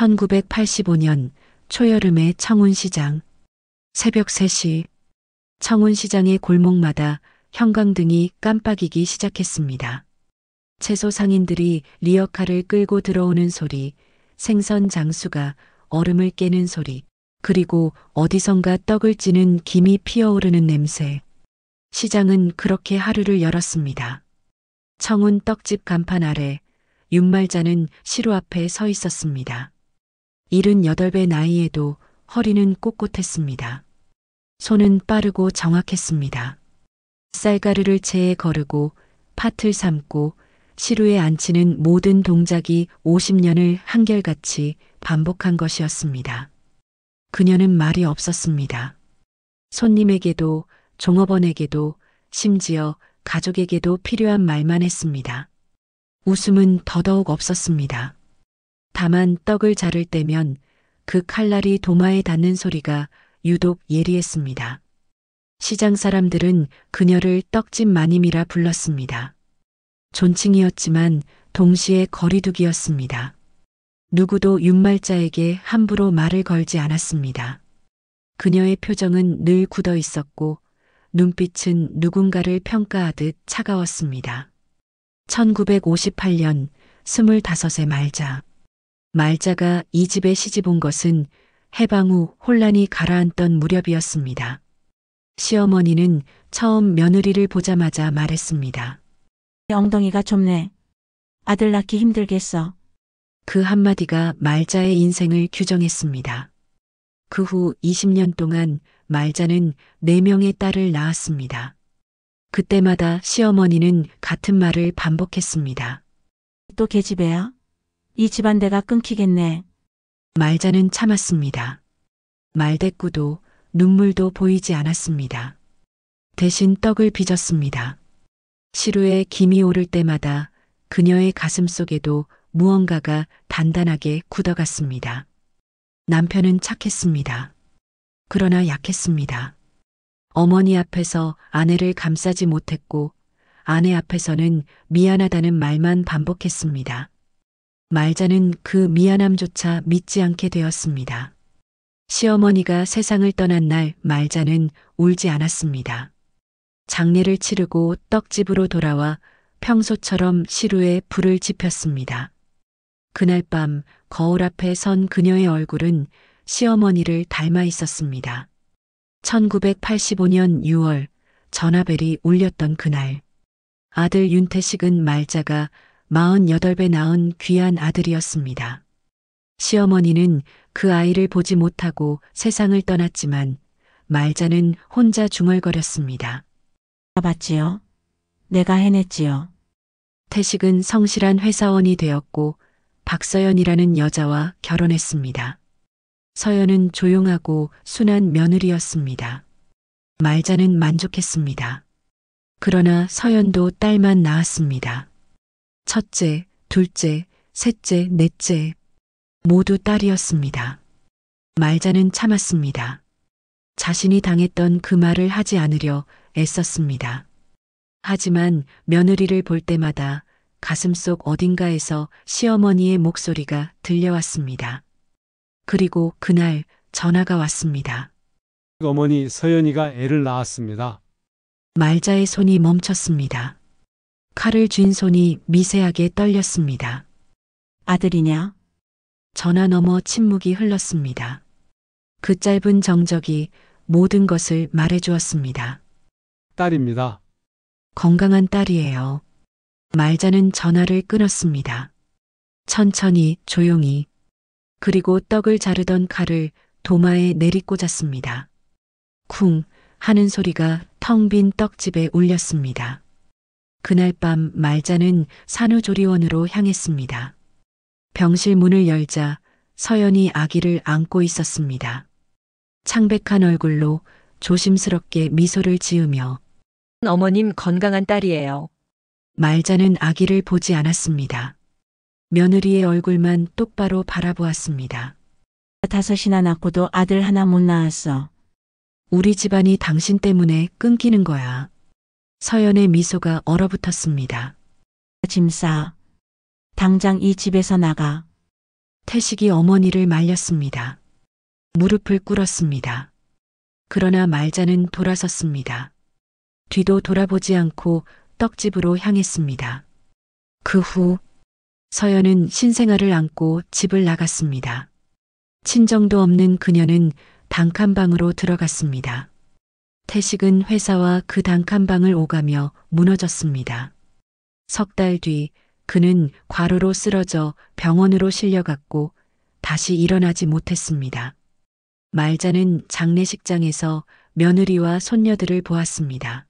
1985년 초여름의 청운시장. 새벽 3시 청운시장의 골목마다 형광등이 깜빡이기 시작했습니다. 채소 상인들이 리어카를 끌고 들어오는 소리, 생선 장수가 얼음을 깨는 소리, 그리고 어디선가 떡을 찌는 김이 피어오르는 냄새. 시장은 그렇게 하루를 열었습니다. 청운 떡집 간판 아래 윤말자는 시루 앞에 서 있었습니다. 78배 나이에도 허리는 꼿꼿했습니다. 손은 빠르고 정확했습니다. 쌀가루를 체에 거르고 팥을 삶고 시루에 앉히는 모든 동작이 50년을 한결같이 반복한 것이었습니다. 그녀는 말이 없었습니다. 손님에게도 종업원에게도 심지어 가족에게도 필요한 말만 했습니다. 웃음은 더더욱 없었습니다. 다만 떡을 자를 때면 그 칼날이 도마에 닿는 소리가 유독 예리했습니다. 시장 사람들은 그녀를 떡집 마님이라 불렀습니다. 존칭이었지만 동시에 거리두기였습니다. 누구도 윤말자에게 함부로 말을 걸지 않았습니다. 그녀의 표정은 늘 굳어 있었고 눈빛은 누군가를 평가하듯 차가웠습니다. 1958년 25의 말자. 말자가 이 집에 시집 온 것은 해방 후 혼란이 가라앉던 무렵이었습니다. 시어머니는 처음 며느리를 보자마자 말했습니다. 엉덩이가 좁네. 아들 낳기 힘들겠어. 그 한마디가 말자의 인생을 규정했습니다. 그 후 20년 동안 말자는 4명의 딸을 낳았습니다. 그때마다 시어머니는 같은 말을 반복했습니다. 또 계집애야? 이 집안대가 끊기겠네. 말자는 참았습니다. 말대꾸도 눈물도 보이지 않았습니다. 대신 떡을 빚었습니다. 시루에 김이 오를 때마다 그녀의 가슴 속에도 무언가가 단단하게 굳어갔습니다. 남편은 착했습니다. 그러나 약했습니다. 어머니 앞에서 아내를 감싸지 못했고 아내 앞에서는 미안하다는 말만 반복했습니다. 말자는 그 미안함조차 믿지 않게 되었습니다. 시어머니가 세상을 떠난 날 말자는 울지 않았습니다. 장례를 치르고 떡집으로 돌아와 평소처럼 시루에 불을 지폈습니다. 그날 밤 거울 앞에 선 그녀의 얼굴은 시어머니를 닮아 있었습니다. 1985년 6월 전화벨이 울렸던 그날. 아들 윤태식은 말자가 48배 낳은 귀한 아들이었습니다. 시어머니는 그 아이를 보지 못하고 세상을 떠났지만 말자는 혼자 중얼거렸습니다. 봤지요? 내가 해냈지요. 태식은 성실한 회사원이 되었고 박서연이라는 여자와 결혼했습니다. 서연은 조용하고 순한 며느리였습니다. 말자는 만족했습니다. 그러나 서연도 딸만 낳았습니다. 첫째, 둘째, 셋째, 넷째 모두 딸이었습니다. 말자는 참았습니다. 자신이 당했던 그 말을 하지 않으려 애썼습니다. 하지만 며느리를 볼 때마다 가슴속 어딘가에서 시어머니의 목소리가 들려왔습니다. 그리고 그날 전화가 왔습니다. 어머니 서연이가 애를 낳았습니다. 말자의 손이 멈췄습니다. 칼을 쥔 손이 미세하게 떨렸습니다. 아들이냐? 전화 너머 침묵이 흘렀습니다. 그 짧은 정적이 모든 것을 말해주었습니다. 딸입니다. 건강한 딸이에요. 말자는 전화를 끊었습니다. 천천히 조용히. 그리고 떡을 자르던 칼을 도마에 내리꽂았습니다. 쿵 하는 소리가 텅 빈 떡집에 울렸습니다. 그날 밤 말자는 산후조리원으로 향했습니다. 병실 문을 열자 서연이 아기를 안고 있었습니다. 창백한 얼굴로 조심스럽게 미소를 지으며 어머님 건강한 딸이에요. 말자는 아기를 보지 않았습니다. 며느리의 얼굴만 똑바로 바라보았습니다. 5이나 낳고도 아들 하나 못 낳았어. 우리 집안이 당신 때문에 끊기는 거야. 서연의 미소가 얼어붙었습니다. 짐 싸. 당장 이 집에서 나가. 태식이 어머니를 말렸습니다. 무릎을 꿇었습니다. 그러나 말자는 돌아섰습니다. 뒤도 돌아보지 않고 떡집으로 향했습니다. 그 후 서연은 신생아를 안고 집을 나갔습니다. 친정도 없는 그녀는 단칸방으로 들어갔습니다. 태식은 회사와 그 단칸방을 오가며 무너졌습니다. 석 달 뒤 그는 과로로 쓰러져 병원으로 실려갔고 다시 일어나지 못했습니다. 말자는 장례식장에서 며느리와 손녀들을 보았습니다.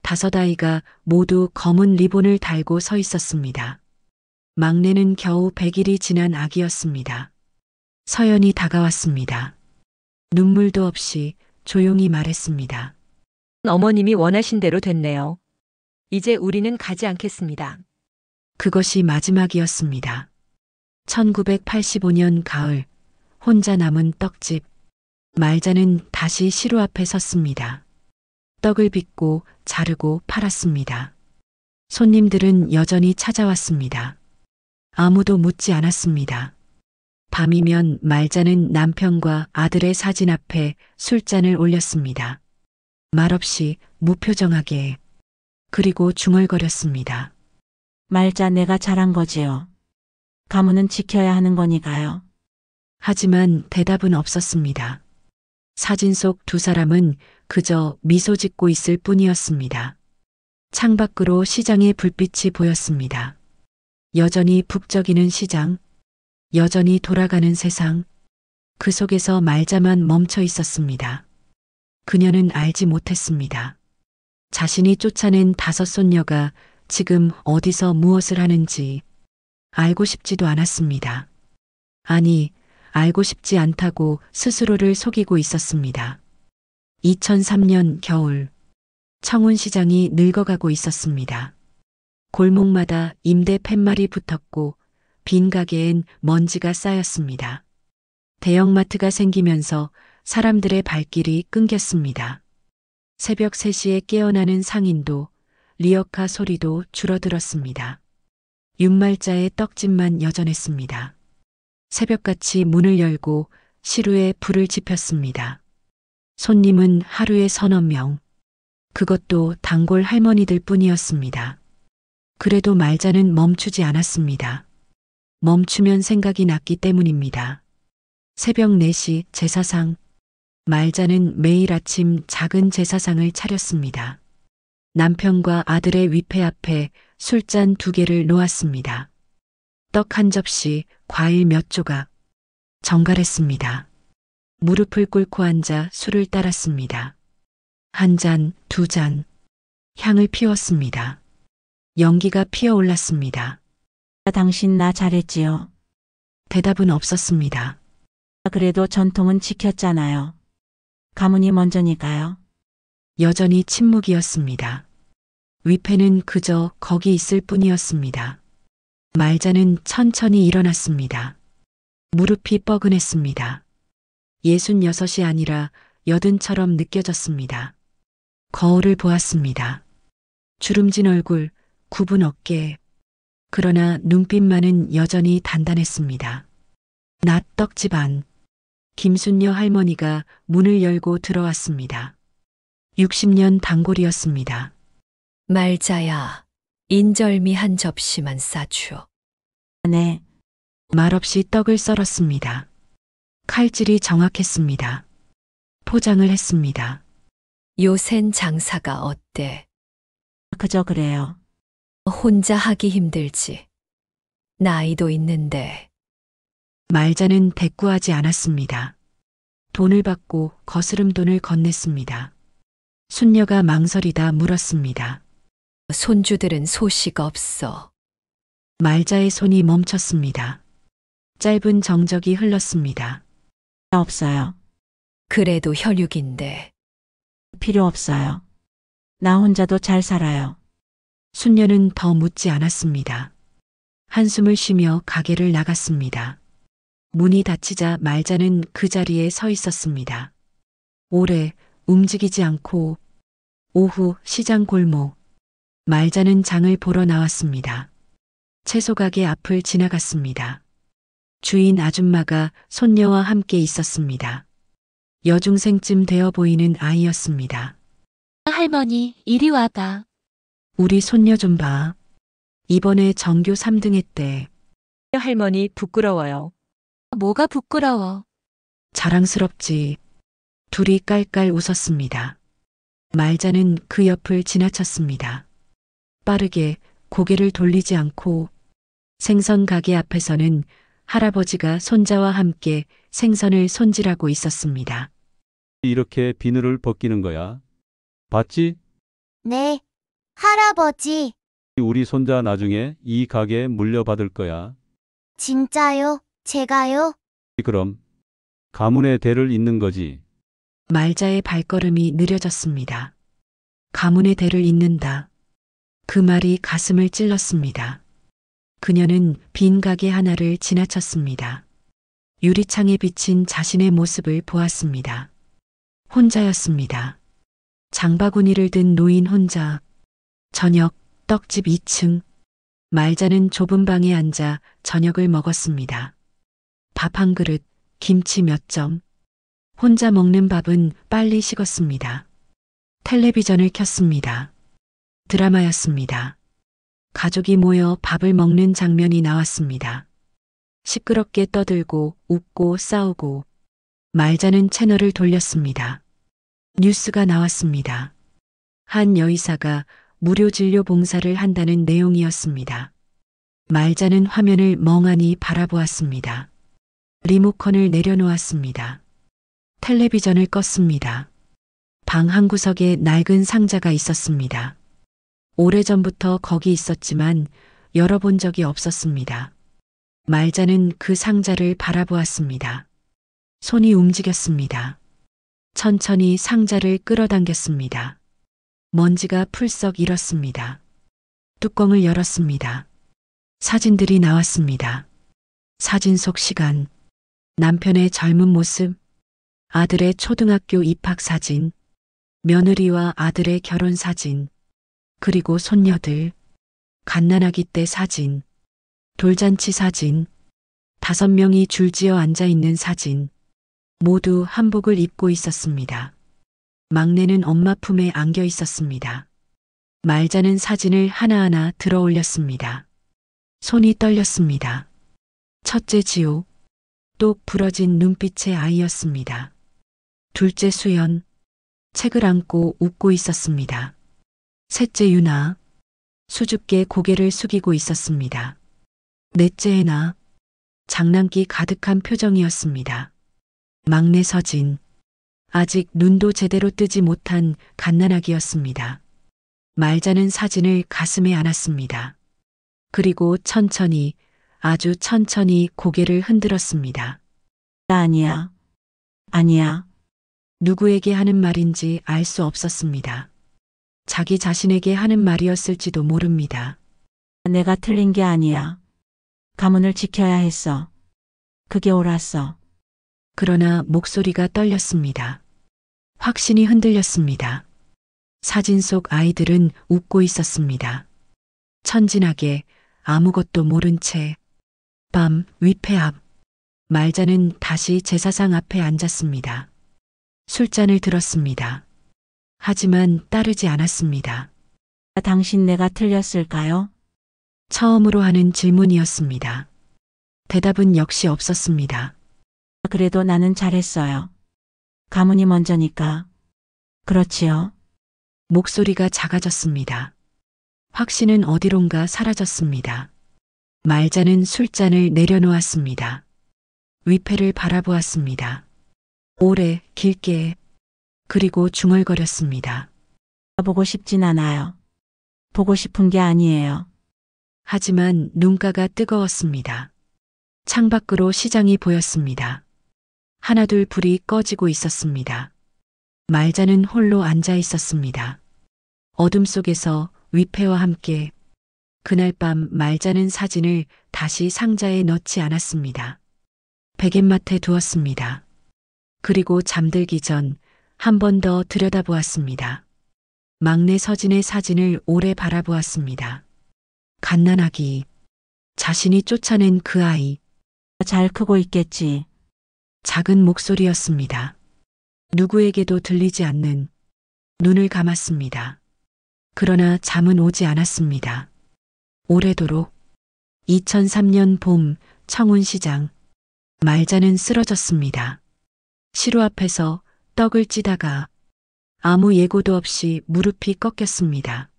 5 아이가 모두 검은 리본을 달고 서 있었습니다. 막내는 겨우 100일이 지난 아기였습니다. 서연이 다가왔습니다. 눈물도 없이 조용히 말했습니다. 어머님이 원하신 대로 됐네요. 이제 우리는 가지 않겠습니다. 그것이 마지막이었습니다. 1985년 가을, 혼자 남은 떡집. 말자는 다시 시루 앞에 섰습니다. 떡을 빚고 자르고 팔았습니다. 손님들은 여전히 찾아왔습니다. 아무도 묻지 않았습니다. 밤이면 말자는 남편과 아들의 사진 앞에 술잔을 올렸습니다. 말없이 무표정하게, 그리고 중얼거렸습니다. 말자 내가 잘한 거지요. 가문은 지켜야 하는 거니까요. 하지만 대답은 없었습니다. 사진 속 2 사람은 그저 미소 짓고 있을 뿐이었습니다. 창밖으로 시장의 불빛이 보였습니다. 여전히 북적이는 시장, 여전히 돌아가는 세상, 그 속에서 말자만 멈춰 있었습니다. 그녀는 알지 못했습니다. 자신이 쫓아낸 5 손녀가 지금 어디서 무엇을 하는지 알고 싶지도 않았습니다. 아니, 알고 싶지 않다고 스스로를 속이고 있었습니다. 2003년 겨울, 청운시장이 늙어가고 있었습니다. 골목마다 임대 팻말이 붙었고 빈 가게엔 먼지가 쌓였습니다. 대형마트가 생기면서 사람들의 발길이 끊겼습니다. 새벽 3시에 깨어나는 상인도, 리어카 소리도 줄어들었습니다. 윤말자의 떡집만 여전했습니다. 새벽같이 문을 열고 시루에 불을 지폈습니다. 손님은 하루에 3~4 명. 그것도 단골 할머니들 뿐이었습니다. 그래도 말자는 멈추지 않았습니다. 멈추면 생각이 났기 때문입니다. 새벽 4시 제사상. 말자는 매일 아침 작은 제사상을 차렸습니다. 남편과 아들의 위패 앞에 술잔 2개를 놓았습니다. 떡 1 접시, 과일 몇 조각. 정갈했습니다. 무릎을 꿇고 앉아 술을 따랐습니다. 1 잔, 2 잔. 향을 피웠습니다. 연기가 피어올랐습니다. 당신 나 잘했지요. 대답은 없었습니다. 그래도 전통은 지켰잖아요. 가문이 먼저니까요. 여전히 침묵이었습니다. 위패는 그저 거기 있을 뿐이었습니다. 말자는 천천히 일어났습니다. 무릎이 뻐근했습니다. 66이 아니라 80처럼 느껴졌습니다. 거울을 보았습니다. 주름진 얼굴, 굽은 어깨. 그러나 눈빛만은 여전히 단단했습니다. 낮 떡집 안. 김순녀 할머니가 문을 열고 들어왔습니다. 60년 단골이었습니다. 말자야, 인절미 1 접시만 싸주오. 네, 말없이 떡을 썰었습니다. 칼질이 정확했습니다. 포장을 했습니다. 요샌 장사가 어때? 그저 그래요. 혼자 하기 힘들지. 나이도 있는데. 말자는 대꾸하지 않았습니다. 돈을 받고 거스름 돈을 건넸습니다. 순녀가 망설이다 물었습니다. 손주들은 소식 없어. 말자의 손이 멈췄습니다. 짧은 정적이 흘렀습니다. 없어요. 그래도 혈육인데. 필요 없어요. 나 혼자도 잘 살아요. 순녀는 더 묻지 않았습니다. 한숨을 쉬며 가게를 나갔습니다. 문이 닫히자 말자는 그 자리에 서 있었습니다. 오래 움직이지 않고 오후 시장 골목. 말자는 장을 보러 나왔습니다. 채소 가게 앞을 지나갔습니다. 주인 아줌마가 손녀와 함께 있었습니다. 여중생쯤 되어 보이는 아이였습니다. 할머니, 이리 와봐. 우리 손녀 좀 봐. 이번에 전교 3등 했대. 할머니 부끄러워요. 뭐가 부끄러워. 자랑스럽지. 둘이 깔깔 웃었습니다. 말자는 그 옆을 지나쳤습니다. 빠르게 고개를 돌리지 않고 생선 가게 앞에서는 할아버지가 손자와 함께 생선을 손질하고 있었습니다. 이렇게 비늘을 벗기는 거야. 봤지? 네, 할아버지. 우리 손자 나중에 이 가게에 물려받을 거야. 진짜요? 제가요? 그럼 가문의 대를 잇는 거지. 말자의 발걸음이 느려졌습니다. 가문의 대를 잇는다. 그 말이 가슴을 찔렀습니다. 그녀는 빈 가게 하나를 지나쳤습니다. 유리창에 비친 자신의 모습을 보았습니다. 혼자였습니다. 장바구니를 든 노인 혼자. 저녁 떡집 2층. 말자는 좁은 방에 앉아 저녁을 먹었습니다. 밥 한 그릇, 김치 몇 점. 혼자 먹는 밥은 빨리 식었습니다. 텔레비전을 켰습니다. 드라마였습니다. 가족이 모여 밥을 먹는 장면이 나왔습니다. 시끄럽게 떠들고 웃고 싸우고. 말자는 채널을 돌렸습니다. 뉴스가 나왔습니다. 한 여의사가 무료 진료 봉사를 한다는 내용이었습니다. 말자는 화면을 멍하니 바라보았습니다. 리모컨을 내려놓았습니다. 텔레비전을 껐습니다. 방 한 구석에 낡은 상자가 있었습니다. 오래전부터 거기 있었지만 열어본 적이 없었습니다. 말자는 그 상자를 바라보았습니다. 손이 움직였습니다. 천천히 상자를 끌어당겼습니다. 먼지가 풀썩 일었습니다. 뚜껑을 열었습니다. 사진들이 나왔습니다. 사진 속 시간, 남편의 젊은 모습, 아들의 초등학교 입학 사진, 며느리와 아들의 결혼 사진, 그리고 손녀들, 갓난아기 때 사진, 돌잔치 사진, 5명이 줄지어 앉아 있는 사진, 모두 한복을 입고 있었습니다. 막내는 엄마 품에 안겨 있었습니다. 말자는 사진을 하나하나 들어 올렸습니다. 손이 떨렸습니다. 첫째 지호, 똑 부러진 눈빛의 아이였습니다. 둘째 수연, 책을 안고 웃고 있었습니다. 셋째 유나, 수줍게 고개를 숙이고 있었습니다. 넷째 애나, 장난기 가득한 표정이었습니다. 막내 서진, 아직 눈도 제대로 뜨지 못한 갓난아기였습니다. 말자는 사진을 가슴에 안았습니다. 그리고 천천히, 아주 천천히 고개를 흔들었습니다. 나 아니야. 아니야. 누구에게 하는 말인지 알 수 없었습니다. 자기 자신에게 하는 말이었을지도 모릅니다. 내가 틀린 게 아니야. 가문을 지켜야 했어. 그게 옳았어. 그러나 목소리가 떨렸습니다. 확신이 흔들렸습니다. 사진 속 아이들은 웃고 있었습니다. 천진하게 아무것도 모른 채 밤 위패 앞 말자는 다시 제사상 앞에 앉았습니다. 술잔을 들었습니다. 하지만 따르지 않았습니다. 당신 내가 틀렸을까요? 처음으로 하는 질문이었습니다. 대답은 역시 없었습니다. 그래도 나는 잘했어요. 가문이 먼저니까. 그렇지요. 목소리가 작아졌습니다. 확신은 어디론가 사라졌습니다. 말자는 술잔을 내려놓았습니다. 위패를 바라보았습니다. 오래, 길게, 그리고 중얼거렸습니다. 보고 싶진 않아요. 보고 싶은 게 아니에요. 하지만 눈가가 뜨거웠습니다. 창밖으로 시장이 보였습니다. 하나둘 불이 꺼지고 있었습니다. 말자는 홀로 앉아 있었습니다. 어둠 속에서 위패와 함께 그날 밤 말자는 사진을 다시 상자에 넣지 않았습니다. 베갯맛에 두었습니다. 그리고 잠들기 전 한 번 더 들여다보았습니다. 막내 서진의 사진을 오래 바라보았습니다. 갓난아기, 자신이 쫓아낸 그 아이, 잘 크고 있겠지. 작은 목소리였습니다. 누구에게도 들리지 않는 눈을 감았습니다. 그러나 잠은 오지 않았습니다. 오래도록 2003년 봄 청운시장 말자는 쓰러졌습니다. 시루 앞에서 떡을 찌다가 아무 예고도 없이 무릎이 꺾였습니다.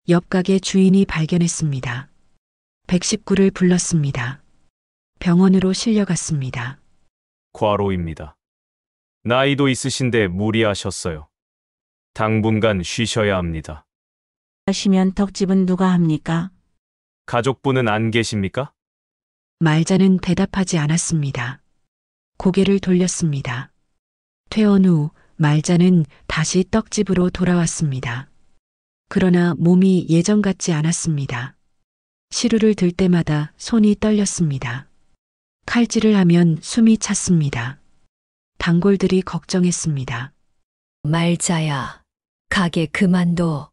옆 가게 주인이 발견했습니다. 119를 불렀습니다. 병원으로 실려갔습니다. 과로입니다. 나이도 있으신데 무리하셨어요. 당분간 쉬셔야 합니다. 하시면 덕집은 누가 합니까? 가족분은 안 계십니까? 말자는 대답하지 않았습니다. 고개를 돌렸습니다. 퇴원 후 말자는 다시 떡집으로 돌아왔습니다. 그러나 몸이 예전 같지 않았습니다. 시루를 들 때마다 손이 떨렸습니다. 칼질을 하면 숨이 찼습니다. 단골들이 걱정했습니다. 말자야, 가게 그만둬.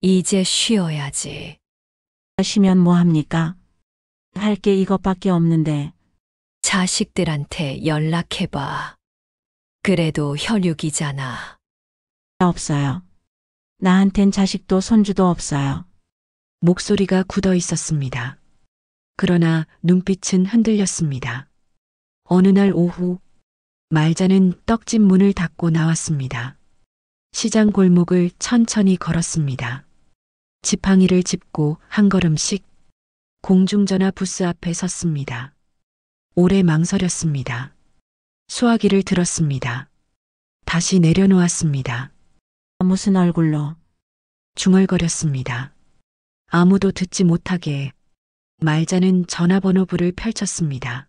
이제 쉬어야지. 하시면 뭐 합니까? 할 게 이것밖에 없는데. 자식들한테 연락해봐. 그래도 혈육이잖아. 없어요. 나한텐 자식도 손주도 없어요. 목소리가 굳어 있었습니다. 그러나 눈빛은 흔들렸습니다. 어느 날 오후 말자는 떡집 문을 닫고 나왔습니다. 시장 골목을 천천히 걸었습니다. 지팡이를 짚고 한 걸음씩 공중전화 부스 앞에 섰습니다. 오래 망설였습니다. 수화기를 들었습니다. 다시 내려놓았습니다. 무슨 얼굴로? 중얼거렸습니다. 아무도 듣지 못하게 말자는 전화번호부를 펼쳤습니다.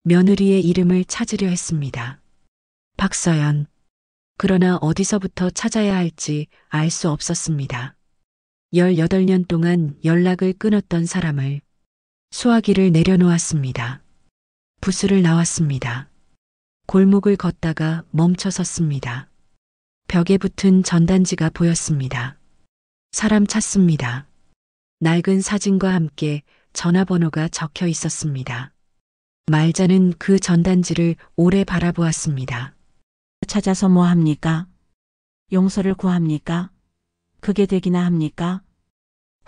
며느리의 이름을 찾으려 했습니다. 박서연. 그러나 어디서부터 찾아야 할지 알 수 없었습니다. 18년 동안 연락을 끊었던 사람을 수화기를 내려놓았습니다. 부스를 나왔습니다. 골목을 걷다가 멈춰 섰습니다. 벽에 붙은 전단지가 보였습니다. 사람 찾습니다. 낡은 사진과 함께 전화번호가 적혀 있었습니다. 말자는 그 전단지를 오래 바라보았습니다. 찾아서 뭐 합니까? 용서를 구합니까? 그게 되기나 합니까?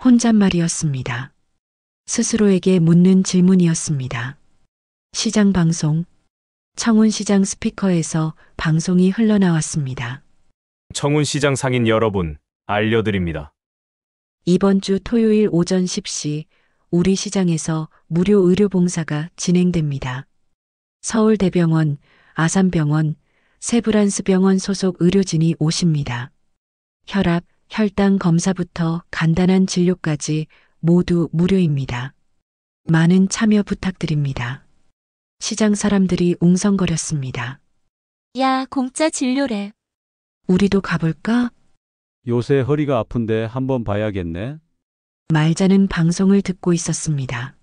혼잣말이었습니다. 스스로에게 묻는 질문이었습니다. 시장 방송, 청운시장 스피커에서 방송이 흘러나왔습니다. 청운시장 상인 여러분, 알려드립니다. 이번 주 토요일 오전 10시 우리 시장에서 무료 의료 봉사가 진행됩니다. 서울대병원, 아산병원, 세브란스병원 소속 의료진이 오십니다. 혈압, 혈당 검사부터 간단한 진료까지 모두 무료입니다. 많은 참여 부탁드립니다. 시장 사람들이 웅성거렸습니다. 야, 공짜 진료래. 우리도 가볼까? 요새 허리가 아픈데 한번 봐야겠네. 말자는 방송을 듣고 있었습니다.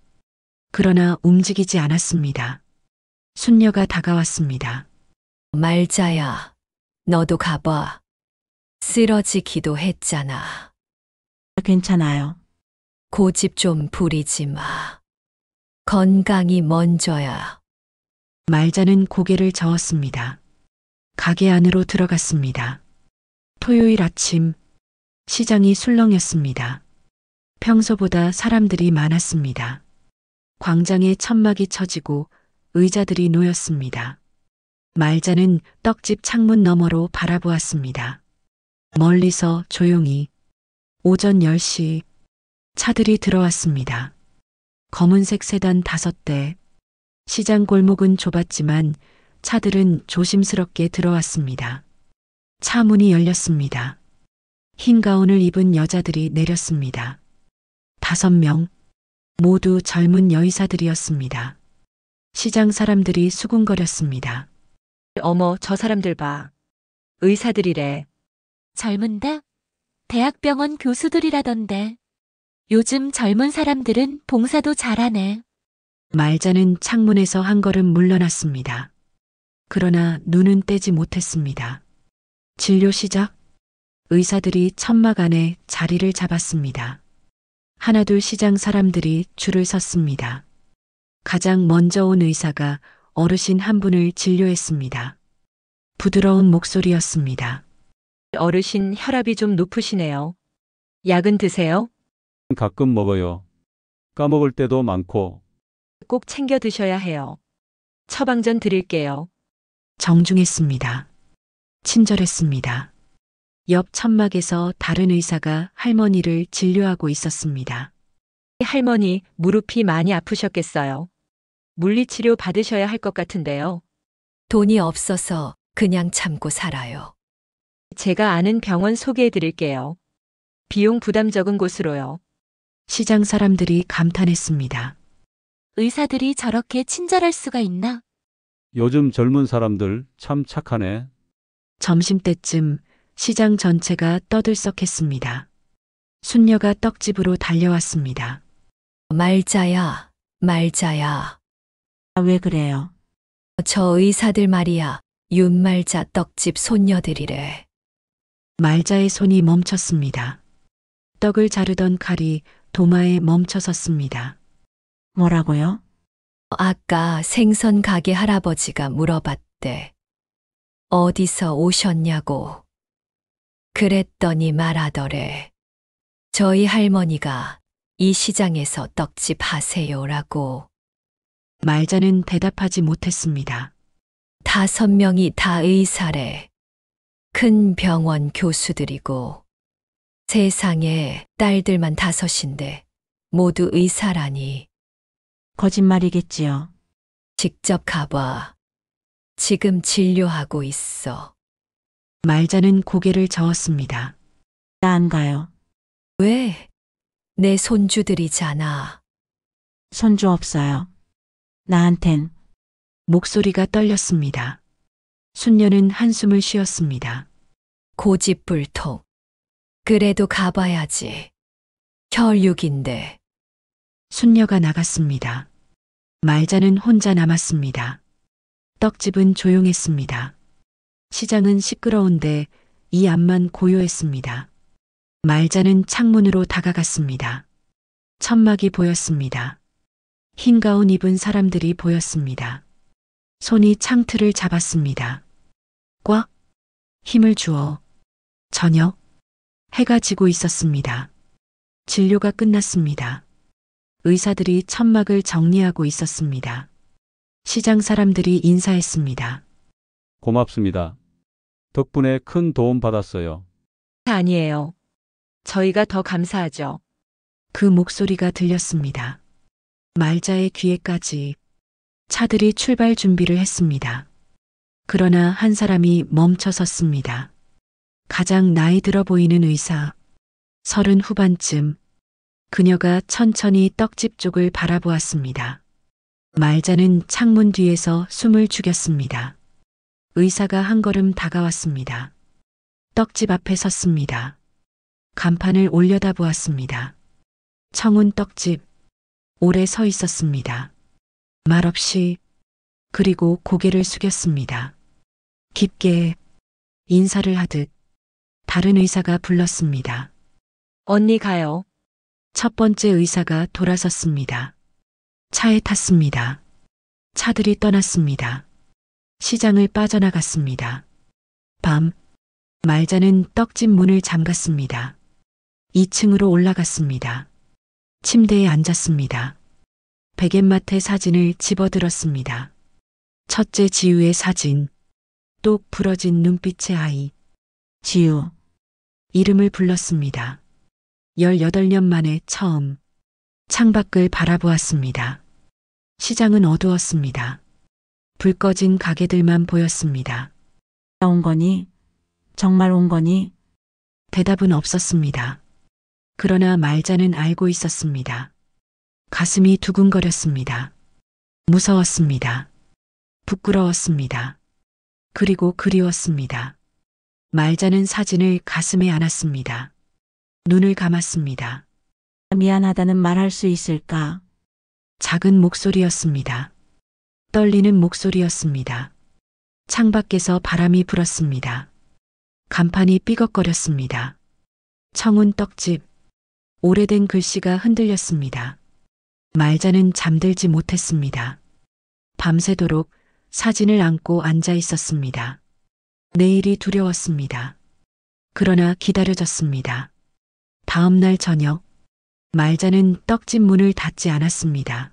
그러나 움직이지 않았습니다. 순녀가 다가왔습니다. 말자야, 너도 가봐. 쓰러지기도 했잖아. 괜찮아요. 고집 좀 부리지 마. 건강이 먼저야. 말자는 고개를 저었습니다. 가게 안으로 들어갔습니다. 토요일 아침 시장이 술렁였습니다. 평소보다 사람들이 많았습니다. 광장에 천막이 쳐지고 의자들이 놓였습니다. 말자는 떡집 창문 너머로 바라보았습니다. 멀리서 조용히 오전 10시 차들이 들어왔습니다. 검은색 세단 5대. 시장 골목은 좁았지만 차들은 조심스럽게 들어왔습니다. 차 문이 열렸습니다. 흰 가운을 입은 여자들이 내렸습니다. 5명, 모두 젊은 여의사들이었습니다. 시장 사람들이 수군거렸습니다. 어머, 저 사람들 봐. 의사들이래. 젊은데? 대학병원 교수들이라던데. 요즘 젊은 사람들은 봉사도 잘하네. 말자는 창문에서 한 걸음 물러났습니다. 그러나 눈은 떼지 못했습니다. 진료 시작. 의사들이 천막 안에 자리를 잡았습니다. 하나둘 시장 사람들이 줄을 섰습니다. 가장 먼저 온 의사가 어르신 한 분을 진료했습니다. 부드러운 목소리였습니다. 어르신 혈압이 좀 높으시네요. 약은 드세요. 가끔 먹어요. 까먹을 때도 많고. 꼭 챙겨 드셔야 해요. 처방전 드릴게요. 정중했습니다. 친절했습니다. 옆 천막에서 다른 의사가 할머니를 진료하고 있었습니다. 할머니, 무릎이 많이 아프셨겠어요. 물리치료 받으셔야 할 것 같은데요. 돈이 없어서 그냥 참고 살아요. 제가 아는 병원 소개해 드릴게요. 비용 부담 적은 곳으로요. 시장 사람들이 감탄했습니다. 의사들이 저렇게 친절할 수가 있나? 요즘 젊은 사람들 참 착하네. 점심때쯤 시장 전체가 떠들썩했습니다. 순녀가 떡집으로 달려왔습니다. 말자야, 말자야. 왜 그래요? 저 의사들 말이야. 윤말자 떡집 손녀들이래. 말자의 손이 멈췄습니다. 떡을 자르던 칼이 도마에 멈춰 섰습니다. 뭐라고요? 아까 생선 가게 할아버지가 물어봤대. 어디서 오셨냐고. 그랬더니 말하더래. 저희 할머니가 이 시장에서 떡집 하세요라고. 말자는 대답하지 못했습니다. 5명이 다 의사래. 큰 병원 교수들이고. 세상에 딸들만 5인데 모두 의사라니. 거짓말이겠지요. 직접 가봐. 지금 진료하고 있어. 말자는 고개를 저었습니다. 나 안 가요. 왜? 내 손주들이잖아. 손주 없어요. 나한텐. 목소리가 떨렸습니다. 순녀는 한숨을 쉬었습니다. 고집불통. 그래도 가봐야지. 혈육인데. 순녀가 나갔습니다. 말자는 혼자 남았습니다. 떡집은 조용했습니다. 시장은 시끄러운데 이 앞만 고요했습니다. 말자는 창문으로 다가갔습니다. 천막이 보였습니다. 흰 가운 입은 사람들이 보였습니다. 손이 창틀을 잡았습니다. 꽉! 힘을 주어. 저녁! 해가 지고 있었습니다. 진료가 끝났습니다. 의사들이 천막을 정리하고 있었습니다. 시장 사람들이 인사했습니다. 고맙습니다. 덕분에 큰 도움 받았어요. 아니에요. 저희가 더 감사하죠. 그 목소리가 들렸습니다. 말자의 귀에까지. 차들이 출발 준비를 했습니다. 그러나 한 사람이 멈춰 섰습니다. 가장 나이 들어 보이는 의사. 30 후반쯤. 그녀가 천천히 떡집 쪽을 바라보았습니다. 말자는 창문 뒤에서 숨을 죽였습니다. 의사가 한 걸음 다가왔습니다. 떡집 앞에 섰습니다. 간판을 올려다보았습니다. 청운 떡집. 오래 서 있었습니다. 말없이. 그리고 고개를 숙였습니다. 깊게 인사를 하듯 다른 의사가 불렀습니다. 언니 가요. 첫 번째 의사가 돌아섰습니다. 차에 탔습니다. 차들이 떠났습니다. 시장을 빠져나갔습니다. 밤, 말자는 떡집 문을 잠갔습니다. 2층으로 올라갔습니다. 침대에 앉았습니다. 백엔마트의 사진을 집어들었습니다. 첫째 지우의 사진, 또 부러진 눈빛의 아이. 지우. 이름을 불렀습니다. 18년 만에 처음 창밖을 바라보았습니다. 시장은 어두웠습니다. 불 꺼진 가게들만 보였습니다. 온 거니? 정말 온 거니? 대답은 없었습니다. 그러나 말자는 알고 있었습니다. 가슴이 두근거렸습니다. 무서웠습니다. 부끄러웠습니다. 그리고 그리웠습니다. 말자는 사진을 가슴에 안았습니다. 눈을 감았습니다. 미안하다는 말할 수 있을까? 작은 목소리였습니다. 떨리는 목소리였습니다. 창밖에서 바람이 불었습니다. 간판이 삐걱거렸습니다. 청운 떡집. 오래된 글씨가 흔들렸습니다. 말자는 잠들지 못했습니다. 밤새도록 사진을 안고 앉아 있었습니다. 내일이 두려웠습니다. 그러나 기다려졌습니다. 다음 날 저녁, 말자는 떡집 문을 닫지 않았습니다.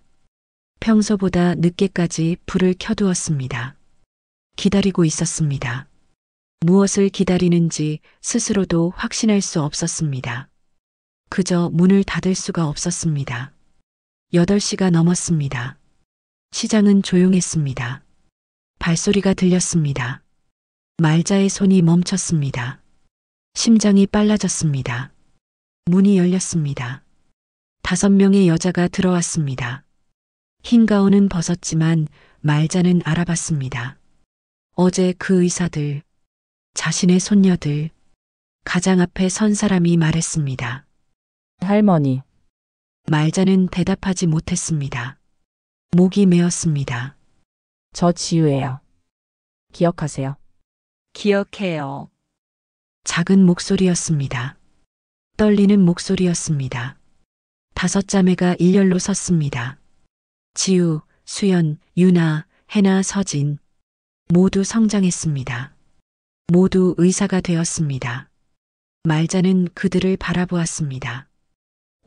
평소보다 늦게까지 불을 켜두었습니다. 기다리고 있었습니다. 무엇을 기다리는지 스스로도 확신할 수 없었습니다. 그저 문을 닫을 수가 없었습니다. 8시가 넘었습니다. 시장은 조용했습니다. 발소리가 들렸습니다. 말자의 손이 멈췄습니다. 심장이 빨라졌습니다. 문이 열렸습니다. 5명의 여자가 들어왔습니다. 흰 가운은 벗었지만 말자는 알아봤습니다. 어제 그 의사들, 자신의 손녀들, 가장 앞에 선 사람이 말했습니다. 할머니, 말자는 대답하지 못했습니다. 목이 메었습니다. 저 지유예요. 기억하세요? 기억해요. 작은 목소리였습니다. 떨리는 목소리였습니다. 5자매가 일렬로 섰습니다. 지우, 수연, 유나, 해나, 서진. 모두 성장했습니다. 모두 의사가 되었습니다. 말자는 그들을 바라보았습니다.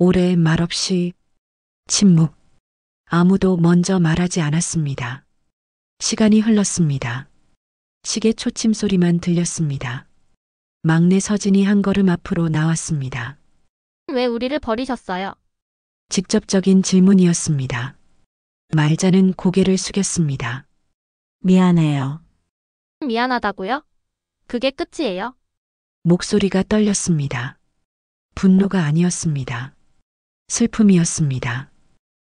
오래 말없이 침묵. 아무도 먼저 말하지 않았습니다. 시간이 흘렀습니다. 시계 초침 소리만 들렸습니다. 막내 서진이 한 걸음 앞으로 나왔습니다. 왜 우리를 버리셨어요? 직접적인 질문이었습니다. 말자는 고개를 숙였습니다. 미안해요. 미안하다고요? 그게 끝이에요? 목소리가 떨렸습니다. 분노가 아니었습니다. 슬픔이었습니다.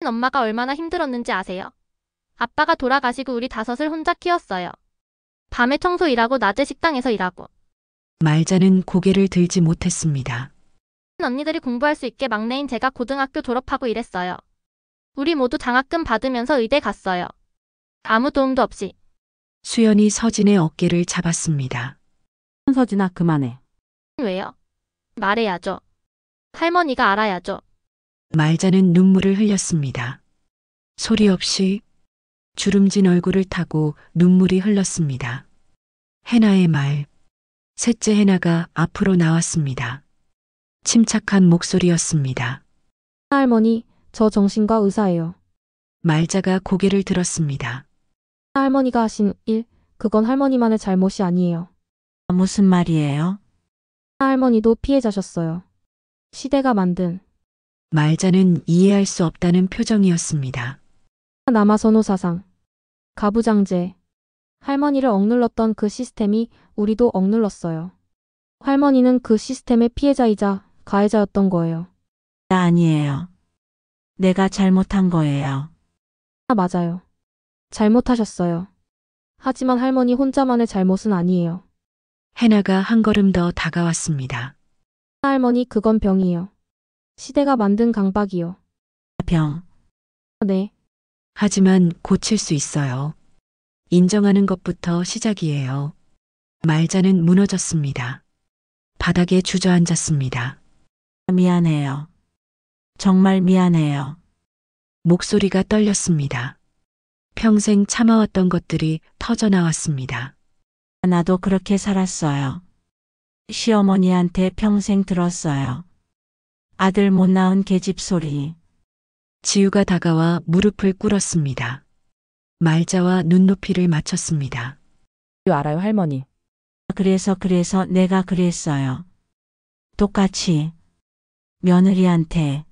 엄마가 얼마나 힘들었는지 아세요? 아빠가 돌아가시고 우리 5을 혼자 키웠어요. 밤에 청소 일하고 낮에 식당에서 일하고. 말자는 고개를 들지 못했습니다. 언니들이 공부할 수 있게 막내인 제가 고등학교 졸업하고 일했어요. 우리 모두 장학금 받으면서 의대 갔어요. 아무 도움도 없이. 수연이 서진의 어깨를 잡았습니다. 서진아, 그만해. 왜요? 말해야죠. 할머니가 알아야죠. 말자는 눈물을 흘렸습니다. 소리 없이 주름진 얼굴을 타고 눈물이 흘렀습니다. 해나의 말. 셋째 해나가 앞으로 나왔습니다. 침착한 목소리였습니다. 할머니, 저 정신과 의사예요. 말자가 고개를 들었습니다. 할머니가 하신 일, 그건 할머니만의 잘못이 아니에요. 무슨 말이에요? 할머니도 피해자셨어요. 시대가 만든 말자는 이해할 수 없다는 표정이었습니다. 남아선호 사상, 가부장제, 할머니를 억눌렀던 그 시스템이 우리도 억눌렀어요. 할머니는 그 시스템의 피해자이자 가해자였던 거예요. 나 아니에요. 내가 잘못한 거예요. 맞아요. 잘못하셨어요. 하지만 할머니 혼자만의 잘못은 아니에요. 해나가 한 걸음 더 다가왔습니다. 할머니, 그건 병이에요. 시대가 만든 강박이요. 병. 네. 하지만 고칠 수 있어요. 인정하는 것부터 시작이에요. 말자는 무너졌습니다. 바닥에 주저앉았습니다. 미안해요. 정말 미안해요. 목소리가 떨렸습니다. 평생 참아왔던 것들이 터져나왔습니다. 나도 그렇게 살았어요. 시어머니한테 평생 들었어요. 아들 못 낳은 계집 소리. 지우가 다가와 무릎을 꿇었습니다. 말자와 눈높이를 맞췄습니다. 알아요, 할머니. 그래서 내가 그랬어요. 똑같이 며느리한테.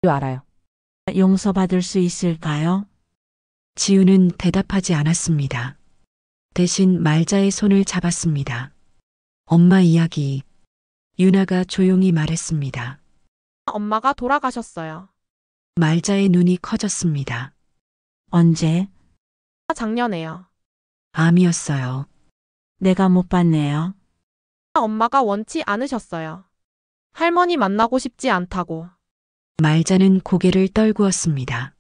알아요. 용서받을 수 있을까요? 지우는 대답하지 않았습니다. 대신 말자의 손을 잡았습니다. 엄마 이야기. 유나가 조용히 말했습니다. 엄마가 돌아가셨어요. 말자의 눈이 커졌습니다. 언제? 작년에요. 암이었어요. 내가 못 봤네요. 엄마가 원치 않으셨어요. 할머니 만나고 싶지 않다고. 말자는 고개를 떨구었습니다.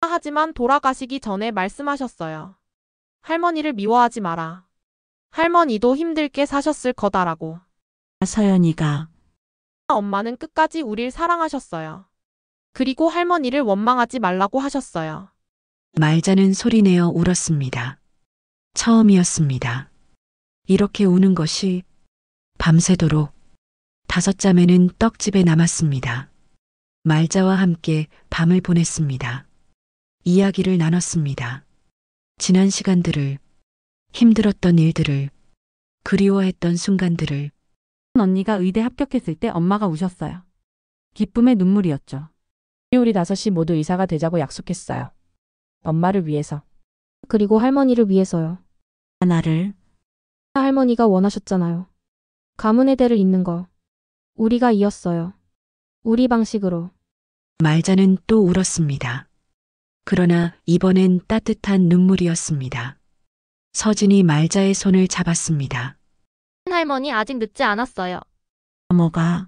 하지만 돌아가시기 전에 말씀하셨어요. 할머니를 미워하지 마라. 할머니도 힘들게 사셨을 거다라고. 서연이가. 엄마는 끝까지 우릴 사랑하셨어요. 그리고 할머니를 원망하지 말라고 하셨어요. 말자는 소리내어 울었습니다. 처음이었습니다. 이렇게 우는 것이 밤새도록. 다섯 자매는 떡집에 남았습니다. 말자와 함께 밤을 보냈습니다. 이야기를 나눴습니다. 지난 시간들을, 힘들었던 일들을, 그리워했던 순간들을. 언니가 의대 합격했을 때 엄마가 우셨어요. 기쁨의 눈물이었죠. 우리 다섯이 모두 의사가 되자고 약속했어요. 엄마를 위해서. 그리고 할머니를 위해서요. 나를 할머니가 원하셨잖아요. 가문의 대를 잇는 거. 우리가 이었어요. 우리 방식으로. 말자는 또 울었습니다. 그러나 이번엔 따뜻한 눈물이었습니다. 서진이 말자의 손을 잡았습니다. 할머니 아직 늦지 않았어요. 뭐가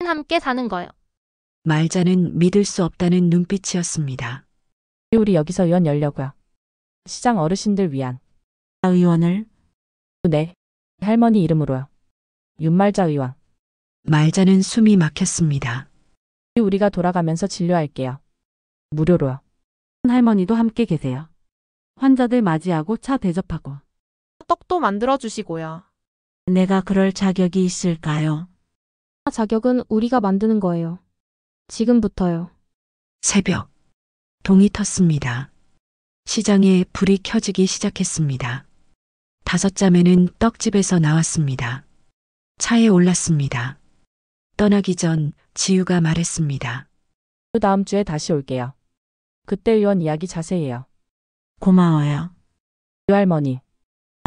함께 사는 거요. 말자는 믿을 수 없다는 눈빛이었습니다. 우리 여기서 의원 열려고요. 시장 어르신들 위한. 의원을 네. 할머니 이름으로요. 윤말자 의원. 말자는 숨이 막혔습니다. 우리가 돌아가면서 진료할게요. 무료로요. 할머니도 함께 계세요. 환자들 맞이하고 차 대접하고. 떡도 만들어 주시고요. 내가 그럴 자격이 있을까요? 자격은 우리가 만드는 거예요. 지금부터요. 새벽. 동이 텄습니다. 시장에 불이 켜지기 시작했습니다. 다섯 자매는 떡집에서 나왔습니다. 차에 올랐습니다. 떠나기 전 지유가 말했습니다. 다음 주에 다시 올게요. 그때 의원 이야기 자세히 해요. 고마워요. 할머니.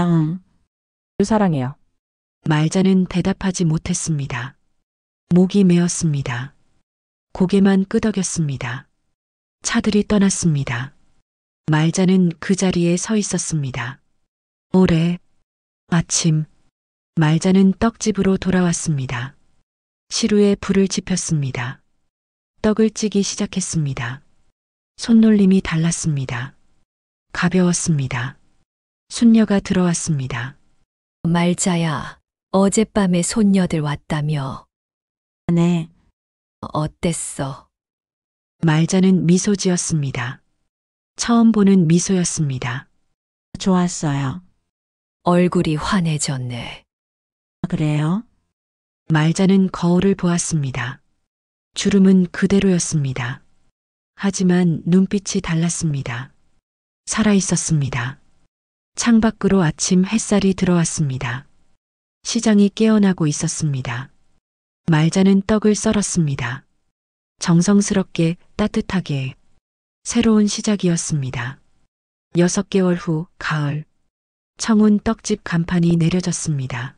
응. 사랑해요. 말자는 대답하지 못했습니다. 목이 메었습니다. 고개만 끄덕였습니다. 차들이 떠났습니다. 말자는 그 자리에 서 있었습니다. 오래 아침 말자는 떡집으로 돌아왔습니다. 시루에 불을 지폈습니다. 떡을 찌기 시작했습니다. 손놀림이 달랐습니다. 가벼웠습니다. 순녀가 들어왔습니다. 말자야, 어젯밤에 손녀들 왔다며. 네. 어땠어? 말자는 미소 지었습니다. 처음 보는 미소였습니다. 좋았어요. 얼굴이 환해졌네. 그래요? 말자는 거울을 보았습니다. 주름은 그대로였습니다. 하지만 눈빛이 달랐습니다. 살아있었습니다. 창밖으로 아침 햇살이 들어왔습니다. 시장이 깨어나고 있었습니다. 말자는 떡을 썰었습니다. 정성스럽게 따뜻하게 새로운 시작이었습니다. 6개월 후 가을 청운 떡집 간판이 내려졌습니다.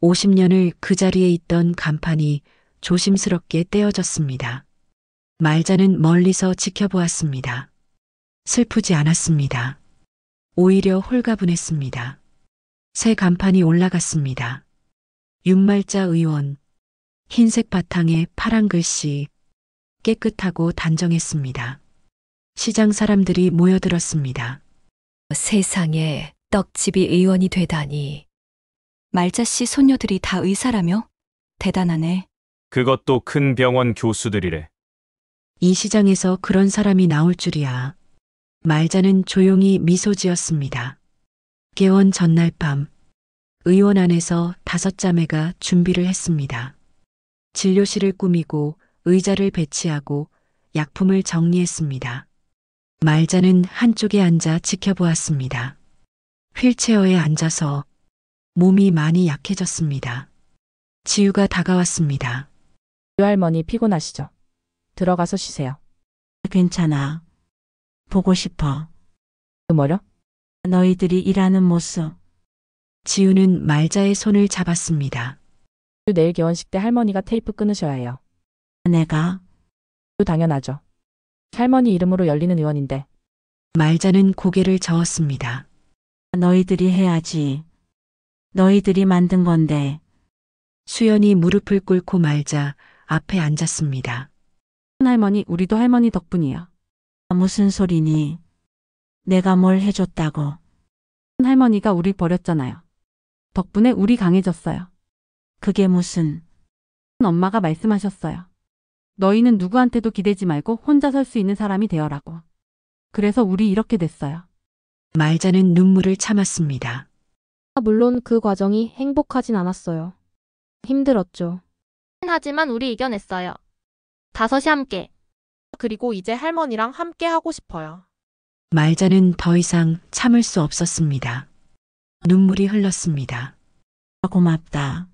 50년을 그 자리에 있던 간판이 조심스럽게 떼어졌습니다. 말자는 멀리서 지켜보았습니다. 슬프지 않았습니다. 오히려 홀가분했습니다. 새 간판이 올라갔습니다. 윤말자 의원. 흰색 바탕에 파란 글씨. 깨끗하고 단정했습니다. 시장 사람들이 모여들었습니다. 세상에 떡집이 의원이 되다니. 말자 씨 손녀들이 다 의사라며? 대단하네. 그것도 큰 병원 교수들이래. 이 시장에서 그런 사람이 나올 줄이야. 말자는 조용히 미소 지었습니다. 개원 전날 밤 의원 안에서 다섯 자매가 준비를 했습니다. 진료실을 꾸미고 의자를 배치하고 약품을 정리했습니다. 말자는 한쪽에 앉아 지켜보았습니다. 휠체어에 앉아서 몸이 많이 약해졌습니다. 지유가 다가왔습니다. 할머니 피곤하시죠? 들어가서 쉬세요. 괜찮아. 보고 싶어. 뭐려? 너희들이 일하는 모습. 지유는 말자의 손을 잡았습니다. 내일 개원식 때 할머니가 테이프 끊으셔야 해요. 내가? 당연하죠. 할머니 이름으로 열리는 의원인데. 말자는 고개를 저었습니다. 너희들이 해야지. 너희들이 만든 건데. 수연이 무릎을 꿇고 말자 앞에 앉았습니다. 할머니, 우리도 할머니 덕분이야. 무슨 소리니? 내가 뭘 해줬다고. 할머니가 우리 버렸잖아요. 덕분에 우리 강해졌어요. 그게 무슨? 엄마가 말씀하셨어요. 너희는 누구한테도 기대지 말고 혼자 설 수 있는 사람이 되어라고. 그래서 우리 이렇게 됐어요. 말자는 눈물을 참았습니다. 물론 그 과정이 행복하진 않았어요. 힘들었죠. 하지만 우리 이겨냈어요. 다섯이 함께. 그리고 이제 할머니랑 함께 하고 싶어요. 말자는 더 이상 참을 수 없었습니다. 눈물이 흘렀습니다. 고맙다.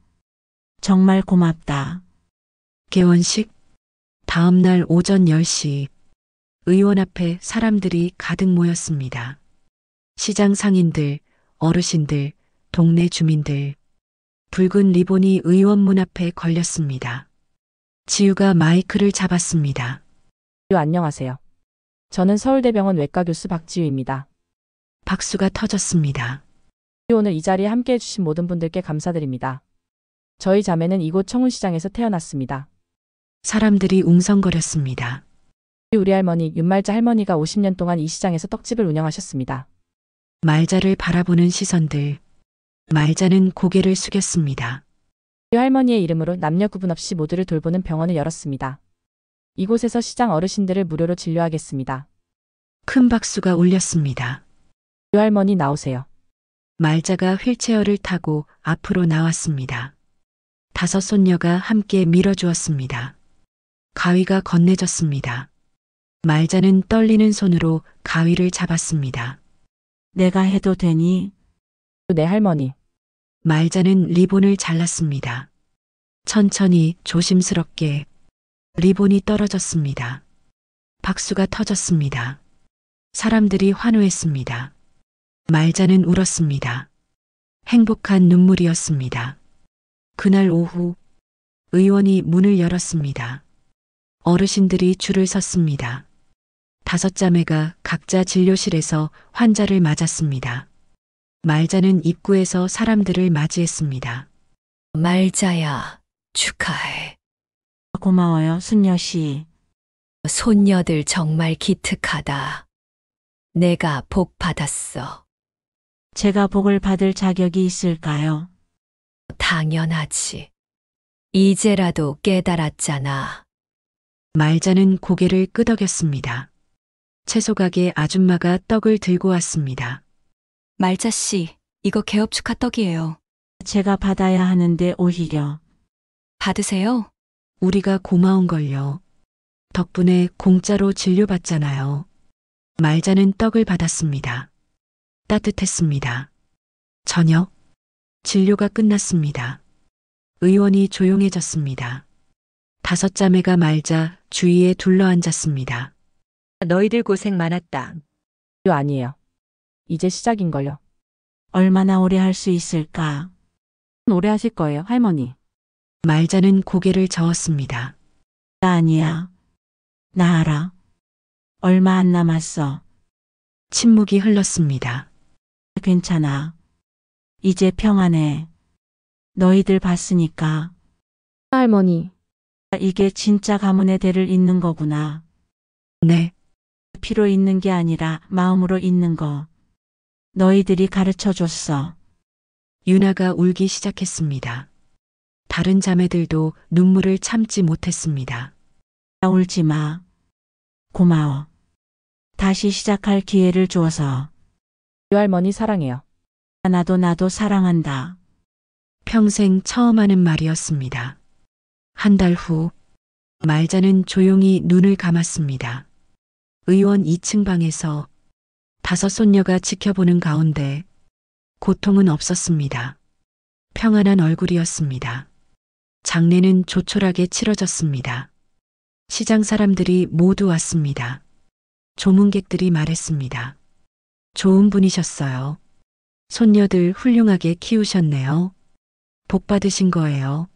정말 고맙다. 개원식 다음 날 오전 10시 의원 앞에 사람들이 가득 모였습니다. 시장 상인들, 어르신들, 동네 주민들. 붉은 리본이 의원 문 앞에 걸렸습니다. 지우가 마이크를 잡았습니다. 안녕하세요. 저는 서울대병원 외과 교수 박지우입니다. 박수가 터졌습니다. 오늘 이 자리에 함께해 주신 모든 분들께 감사드립니다. 저희 자매는 이곳 청운시장에서 태어났습니다. 사람들이 웅성거렸습니다. 우리 할머니 윤말자 할머니가 50년 동안 이 시장에서 떡집을 운영하셨습니다. 말자를 바라보는 시선들. 말자는 고개를 숙였습니다. 할머니의 이름으로 남녀 구분 없이 모두를 돌보는 병원을 열었습니다. 이곳에서 시장 어르신들을 무료로 진료하겠습니다. 큰 박수가 울렸습니다. 할머니 나오세요. 말자가 휠체어를 타고 앞으로 나왔습니다. 5 손녀가 함께 밀어주었습니다. 가위가 건네졌습니다. 말자는 떨리는 손으로 가위를 잡았습니다. 내가 해도 되니? 네 할머니. 말자는 리본을 잘랐습니다. 천천히 조심스럽게 리본이 떨어졌습니다. 박수가 터졌습니다. 사람들이 환호했습니다. 말자는 울었습니다. 행복한 눈물이었습니다. 그날 오후 의원이 문을 열었습니다. 어르신들이 줄을 섰습니다. 5 자매가 각자 진료실에서 환자를 맞았습니다. 말자는 입구에서 사람들을 맞이했습니다. 말자야, 축하해. 고마워요, 순녀씨. 손녀들 정말 기특하다. 내가 복 받았어. 제가 복을 받을 자격이 있을까요? 당연하지. 이제라도 깨달았잖아. 말자는 고개를 끄덕였습니다. 채소가게 아줌마가 떡을 들고 왔습니다. 말자씨, 이거 개업 축하 떡이에요. 제가 받아야 하는데 오히려. 받으세요. 우리가 고마운걸요. 덕분에 공짜로 진료받잖아요. 말자는 떡을 받았습니다. 따뜻했습니다. 저녁, 진료가 끝났습니다. 의원이 조용해졌습니다. 5 자매가 말자 주위에 둘러앉았습니다. 너희들 고생 많았다. 아니에요. 이제 시작인걸요. 얼마나 오래 할 수 있을까? 오래 하실 거예요, 할머니. 말자는 고개를 저었습니다. 아니야. 나 알아. 얼마 안 남았어. 침묵이 흘렀습니다. 괜찮아. 이제 평안해. 너희들 봤으니까. 할머니. 이게 진짜 가문의 대를 잇는 거구나. 네. 피로 잇는 게 아니라 마음으로 잇는 거. 너희들이 가르쳐 줬어. 유나가 울기 시작했습니다. 다른 자매들도 눈물을 참지 못했습니다. 울지 마. 고마워. 다시 시작할 기회를 줘서. 할머니 사랑해요. 나도 사랑한다. 평생 처음 하는 말이었습니다. 1달 후, 말자는 조용히 눈을 감았습니다. 의원 2층 방에서 5 손녀가 지켜보는 가운데 고통은 없었습니다. 평안한 얼굴이었습니다. 장례는 조촐하게 치러졌습니다. 시장 사람들이 모두 왔습니다. 조문객들이 말했습니다. 좋은 분이셨어요. 손녀들 훌륭하게 키우셨네요. 복 받으신 거예요.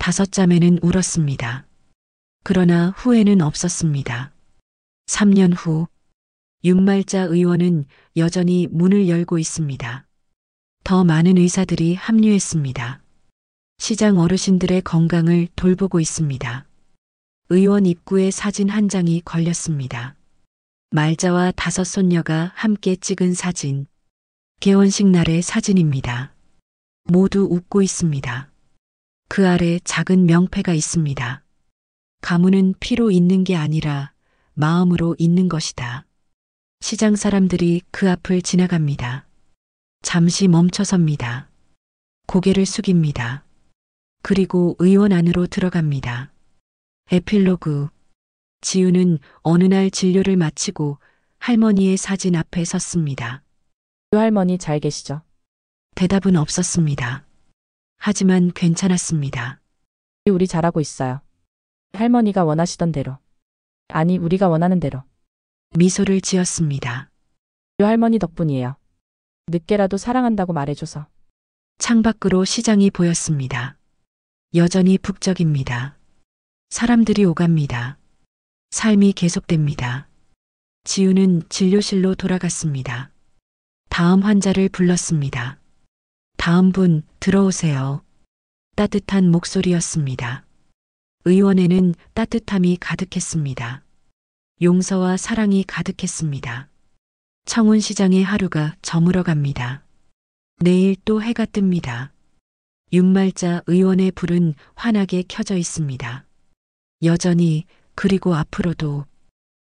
5 자매는 울었습니다. 그러나 후회는 없었습니다. 3년 후, 윤말자 의원은 여전히 문을 열고 있습니다. 더 많은 의사들이 합류했습니다. 시장 어르신들의 건강을 돌보고 있습니다. 의원 입구에 사진 한 장이 걸렸습니다. 말자와 5 손녀가 함께 찍은 사진. 개원식 날의 사진입니다. 모두 웃고 있습니다. 그 아래 작은 명패가 있습니다. 가문은 피로 있는 게 아니라 마음으로 있는 것이다. 시장 사람들이 그 앞을 지나갑니다. 잠시 멈춰섭니다. 고개를 숙입니다. 그리고 의원 안으로 들어갑니다. 에필로그. 지우는 어느 날 진료를 마치고 할머니의 사진 앞에 섰습니다. 할머니 잘 계시죠? 대답은 없었습니다. 하지만 괜찮았습니다. 우리 잘하고 있어요. 할머니가 원하시던 대로. 아니, 우리가 원하는 대로. 미소를 지었습니다. 할머니 덕분이에요. 늦게라도 사랑한다고 말해줘서. 창밖으로 시장이 보였습니다. 여전히 북적입니다. 사람들이 오갑니다. 삶이 계속됩니다. 지우는 진료실로 돌아갔습니다. 다음 환자를 불렀습니다. 다음 분 들어오세요. 따뜻한 목소리였습니다. 의원에는 따뜻함이 가득했습니다. 용서와 사랑이 가득했습니다. 청운시장의 하루가 저물어갑니다. 내일 또 해가 뜹니다. 윤말자 의원의 불은 환하게 켜져 있습니다. 여전히 그리고 앞으로도